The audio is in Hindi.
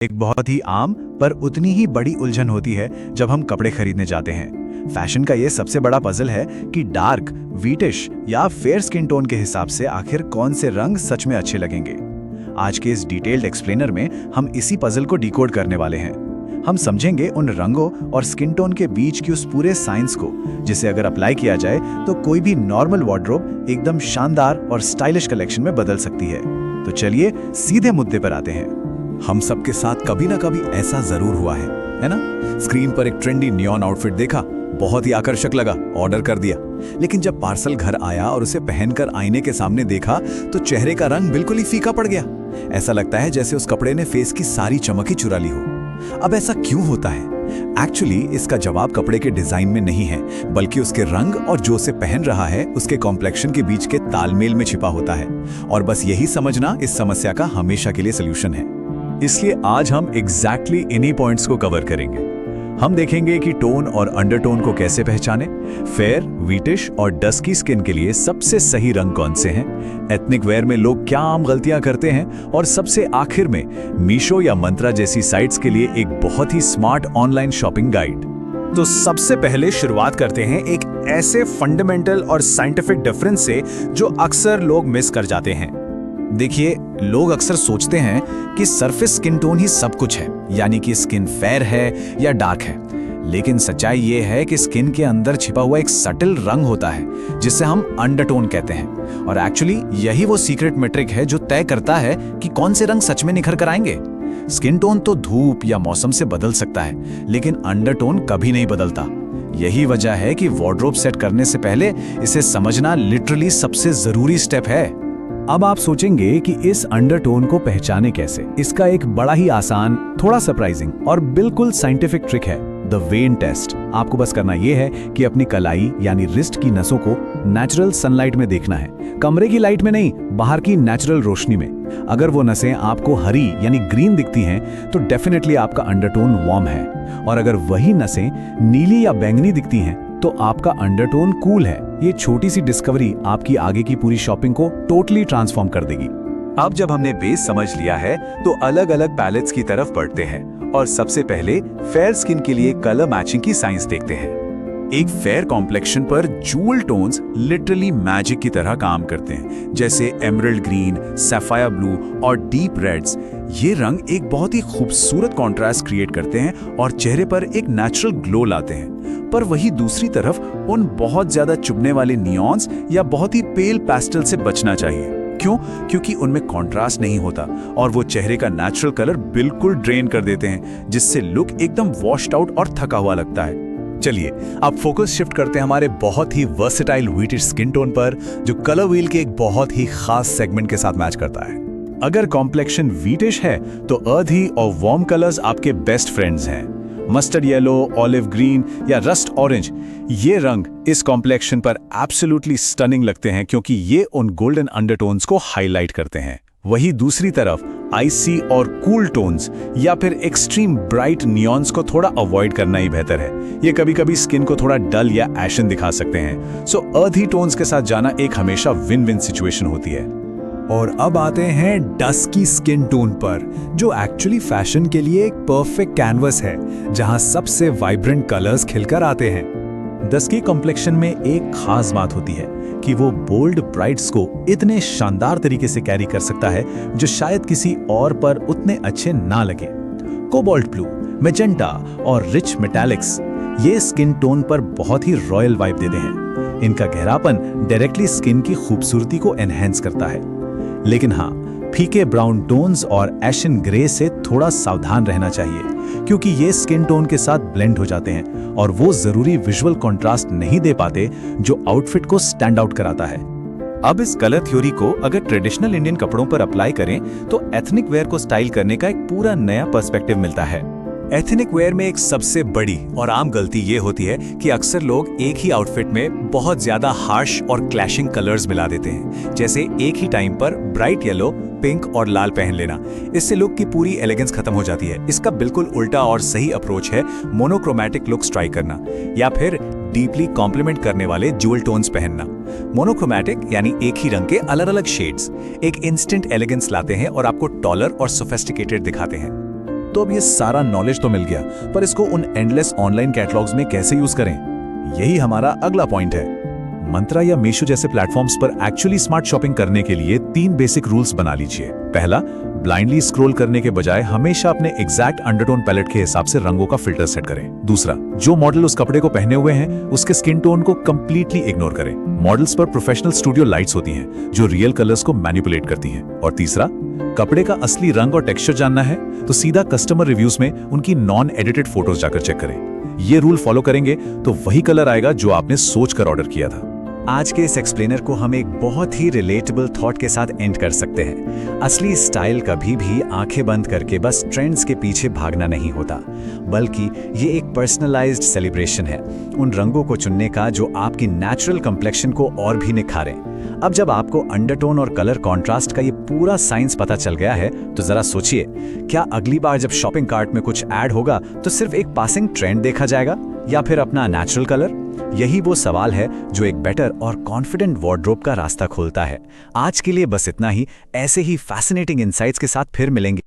एक बहुत ही आम पर उतनी ही बड़ी उलझन होती है जब हम कपड़े खरीदने जाते हैं। फैशन का ये सबसे बड़ा पजल है कि डार्क, व्हीटिश या फेयर स्किन टोन के हिसाब से आखिर कौन से रंग सच में अच्छे लगेंगे। आज के इस डिटेल्ड एक्सप्लेनर में हम इसी पजल को डिकोड करने वाले हैं। हम समझेंगे उन रंगों और स्किन टोन के बीच की उस पूरे साइंस को, जिसे अगर अप्लाई किया जाए तो कोई भी नॉर्मल वार्डरोब एकदम शानदार और स्टाइलिश कलेक्शन में बदल सकती है। तो चलिए सीधे मुद्दे पर आते हैं। हम सबके साथ कभी ना कभी ऐसा जरूर हुआ है ना? स्क्रीन पर एक ट्रेंडी नियॉन आउटफिट देखा, बहुत ही आकर्षक लगा, ऑर्डर कर दिया। लेकिन जब पार्सल घर आया और उसे पहनकर आईने के सामने देखा तो चेहरे का रंग बिल्कुल ही फीका पड़ गया। ऐसा लगता है जैसे उस कपड़े ने फेस की सारी चमक ही चुरा ली हो। अब ऐसा क्यों होता है? एक्चुअली इसका जवाब कपड़े के डिजाइन में नहीं है, बल्कि उसके रंग और जो उसे पहन रहा है उसके कॉम्प्लेक्शन के बीच के तालमेल में छिपा होता है। और बस यही समझना इस समस्या का हमेशा के लिए सोल्यूशन है। इसलिए आज हम एग्जैक्टली इन्हीं पॉइंट्स को कवर करेंगे। हम देखेंगे कि टोन और अंडरटोन को कैसे पहचाने, फेयर, व्हीटिश और डस्की स्किन के लिए सबसे सही रंग कौन से हैं, एथनिक वेयर में लोग क्या आम गलतियां करते हैं, और सबसे आखिर में मीशो या मंत्रा जैसी साइट्स के लिए एक बहुत ही स्मार्ट ऑनलाइन शॉपिंग गाइड। तो सबसे पहले शुरुआत करते हैं एक ऐसे फंडामेंटल और साइंटिफिक डिफरेंस से जो अक्सर लोग मिस कर जाते हैं। देखिए, लोग अक्सर सोचते हैं कि सरफेस स्किन टोन ही सब कुछ है, यानी कि स्किन फेयर है या डार्क है। लेकिन सच्चाई ये है कि स्किन के अंदर छिपा हुआ एक सटल रंग होता है जिसे हम अंडरटोन कहते हैं। और एक्चुअली यही वो सीक्रेट मैट्रिक है जो तय करता है कि कौन से रंग सच में निखर कर आएंगे। स्किन टोन तो धूप या मौसम से बदल सकता है, लेकिन अंडरटोन कभी नहीं बदलता। यही वजह है कि वार्डरोब सेट करने से पहले इसे समझना लिटरली सबसे जरूरी स्टेप है। अब आप सोचेंगे कि इस अंडरटोन को पहचाने कैसे? इसका एक बड़ा ही आसान, थोड़ा सरप्राइजिंग और बिल्कुल साइंटिफिक ट्रिक है, द वेन टेस्ट। आपको बस करना यह है कि अपनी कलाई यानी रिस्ट की नसों को नेचुरल सनलाइट में देखना है, कमरे की लाइट में नहीं, बाहर की नेचुरल रोशनी में। अगर वो नसें आपको हरी यानी ग्रीन दिखती हैं तो डेफिनेटली आपका अंडरटोन वार्म है, और अगर वही नसें नीली या बैंगनी दिखती हैं तो आपका अंडरटोन कूल है। ये छोटी सी डिस्कवरी आपकी आगे की पूरी शॉपिंग को टोटली ट्रांसफॉर्म कर देगी। अब जब हमने बेस समझ लिया है तो अलग अलग पैलेट्स की तरफ बढ़ते हैं, और सबसे पहले फेयर स्किन के लिए कलर मैचिंग की साइंस देखते हैं। एक फेयर कॉम्प्लेक्शन पर जूल टोन्स लिटरली मैजिक की तरह काम करते हैं, जैसे एमरल्ड ग्रीन, सैफायर ब्लू और डीप रेड्स। ये रंग एक बहुत ही खूबसूरत कॉन्ट्रास्ट क्रिएट करते हैं और चेहरे पर एक नेचुरल ग्लो लाते हैं। पर वही दूसरी तरफ उन बहुत ज्यादा चुभने वाले नियॉन्स या बहुत ही पेल पेस्टल से बचना चाहिए। क्यों? क्योंकि उनमें कॉन्ट्रास्ट नहीं होता और वो चेहरे का नेचुरल कलर बिल्कुल ड्रेन कर देते हैं, जिससे लुक एकदम वॉश्ड आउट और थका हुआ लगता है। चलिए अब फोकस शिफ्ट करते हैं हमारे बहुत ही वर्सेटाइल व्हीटिश स्किन टोन पर, जो कलर व्हील के एक बहुत ही खास सेगमेंट के साथ मैच करता है। अगर कॉम्प्लेक्शन व्हीटिश है तो अर्दी और वार्म कलर्स आपके बेस्ट फ्रेंड्स हैं। मस्टर्ड येलो, ऑलिव ग्रीन या रस्ट ऑरेंज, ये रंग इस कॉम्प्लेक्शन पर एब्सोल्युटली स्टनिंग लगते हैं, क्योंकि ये उन गोल्डन अंडरटोन्स को हाईलाइट करते हैं। वही दूसरी तरफ आइसी और कूल टोन्स या फिर एक्सट्रीम ब्राइट नियॉन्स को थोड़ा अवॉइड करना ही बेहतर है। ये कभी कभी स्किन को थोड़ा डल या एशन दिखा सकते हैं। सो अर्दी टोन्स के साथ जाना एक हमेशा विन विन सिचुएशन होती है। और अब आते हैं डस्की स्किन टोन पर, जो एक्चुअली फैशन के लिए एक परफेक्ट कैनवस है, जहां सबसे वाइब्रेंट कलर्स खिलकर आते हैं। डस्की कॉम्प्लेक्शन में एक खास बात होती है कि वो बोल्ड ब्राइट्स को इतने शानदार तरीके से कैरी कर सकता है जो शायद किसी और पर उतने अच्छे ना लगे। कोबाल्ट ब्लू, मैजेंटा और रिच मेटालिक्स ये स्किन टोन पर बहुत ही रॉयल वाइब देते हैं। इनका गहरापन डायरेक्टली स्किन की खूबसूरती को एनहेंस करता है। लेकिन हाँ, फीके ब्राउन टोन्स और एशन ग्रे से थोड़ा सावधान रहना चाहिए, क्योंकि ये स्किन टोन के साथ ब्लेंड हो जाते हैं और वो जरूरी विजुअल कंट्रास्ट नहीं दे पाते जो आउटफिट को स्टैंड आउट कराता है। अब इस कलर थ्योरी को अगर ट्रेडिशनल इंडियन कपड़ों पर अप्लाई करें तो एथनिक वेयर को स्टाइल करने का एक पूरा नया पर्सपेक्टिव मिलता है। एथनिक वेयर में एक सबसे बड़ी और आम गलती ये होती है कि अक्सर लोग एक ही आउटफिट में बहुत ज्यादा हार्श और क्लैशिंग कलर्स मिला देते हैं, जैसे एक ही टाइम पर ब्राइट येलो, पिंक और लाल पहन लेना। इससे लुक की पूरी एलिगेंस खत्म हो जाती है। इसका बिल्कुल उल्टा और सही अप्रोच है मोनोक्रोमैटिक लुक्स ट्राई करना, या फिर डीपली कॉम्प्लीमेंट करने वाले ज्यूल टोन्स पहनना। मोनोक्रोमैटिक यानी एक ही रंग के अलग अलग शेड्स एक इंस्टेंट एलिगेंस लाते हैं और आपको टॉलर और सोफिस्टिकेटेड दिखाते हैं। तो अब ये सारा नॉलेज तो मिल गया, पर इसको उन एंडलेस ऑनलाइन कैटलॉग्स में कैसे यूज करें, यही हमारा अगला पॉइंट है। मंत्रा या मीशो जैसे प्लेटफॉर्म्स पर एक्चुअली स्मार्ट शॉपिंग करने के लिए 3 बेसिक रूल्स बना लीजिए। पहला, ब्लाइंडली स्क्रॉल करने के बजाय हमेशा अपने एग्जैक्ट अंडरटोन पैलेट के हिसाब से रंगों का फिल्टर सेट करें। दूसरा, जो मॉडल उस कपड़े को पहने हुए हैं उसके स्किन टोन को कंप्लीटली इग्नोर करें। मॉडल्स पर प्रोफेशनल स्टूडियो लाइट्स होती हैं जो रियल कलर्स को मैनिपुलेट करती हैं। और तीसरा, कपड़े का असली रंग और टेक्सचर जानना है तो सीधा कस्टमर रिव्यूज में उनकी नॉन एडिटेड फोटोज जाकर चेक करें। ये रूल फॉलो करेंगे तो वही कलर आएगा जो आपने सोचकर ऑर्डर किया था। आज के इस एक्सप्लेनर को हम एक बहुत ही रिलेटेबल थॉट के साथ एंड कर सकते हैं। असली स्टाइल कभी भी आंखें बंद करके बस ट्रेंड्स के पीछे भागना नहीं होता, बल्कि ये एक पर्सनलाइज्ड सेलिब्रेशन है उन रंगों को चुनने का जो आपकी नेचुरल कम्प्लेक्शन को और भी निखारें। अब जब आपको अंडरटोन और कलर कॉन्ट्रास्ट का ये पूरा साइंस पता चल गया है तो जरा सोचिए, क्या अगली बार जब शॉपिंग कार्ट में कुछ ऐड होगा तो सिर्फ एक पासिंग ट्रेंड देखा जाएगा या फिर अपना नेचुरल कलर? यही वो सवाल है जो एक बेटर और कॉन्फिडेंट वार्डरोब का रास्ता खोलता है। आज के लिए बस इतना ही। ऐसे ही फैसिनेटिंग इनसाइट्स के साथ फिर मिलेंगे।